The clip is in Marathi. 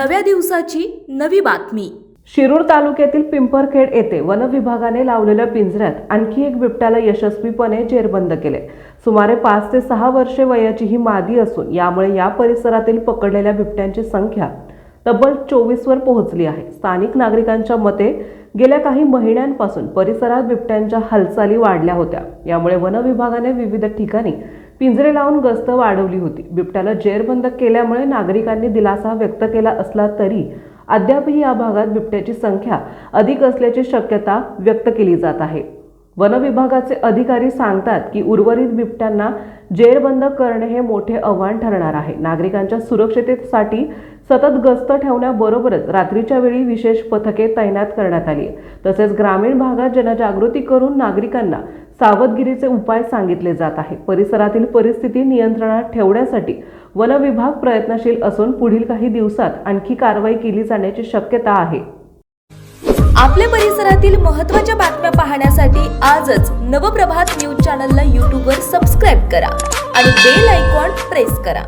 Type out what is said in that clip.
नव्या दिवसाची नवी बातमी। शिरूर तालुक्यातील पिंपरखेड येथे वन विभागाने लावलेल्या पिंजऱ्यात आणखी एक बिबट्याला यशस्वीपणे जेरबंद केले। सुमारे 5 ते 6 वर्षे वयाची ही मादी असून यामुळे या परिसरातील पकडलेल्या बिबट्यांची संख्या तब्बल 24 वर पोहोचली आहे। स्थानिक नागरिकांच्या मते गेल्या काही महिन्यांपासून परिसरात बिबट्यांच्या हालचाली वाढल्या होत्या। यामुळे वन विभागाने विविध ठिकाणी पिंजरे लावून गस्त वाढवली होती। बिबट्याला जेरबंद केल्यामुळे नागरिकांनी दिलासा व्यक्त केला असला तरी अद्यापही या भागात बिबट्याची संख्या अधिक असल्याची शक्यता व्यक्त केली जात आहे। वन विभागाचे अधिकारी सांगतात की उर्वरित बिबट्यांना जेरबंद करणे हे मोठे आव्हान ठरणार आहे। नागरिकांच्या सुरक्षिततेसाठी सतत गस्त ठेवण्याबरोबरच रात्रीच्या वेळी विशेष पथके तैनात करण्यात आली। तसेच ग्रामीण भागात जनजागृती करून नागरिकांना सावधगिरीचे उपाय सांगितले जात आहे। परिसरातील परिस्थिती नियंत्रणात ठेवण्यासाठी वन विभाग प्रयत्नशील असून पुढील काही दिवसात आणखी कारवाई केली जाण्याची शक्यता आहे। आपल्या परिसरातील महत्त्वाच्या बातम्या पाहण्यासाठी आजच नवप्रभात न्यूज चॅनलला YouTube वर सबस्क्राइब करा आणि बेल आयकॉन प्रेस करा।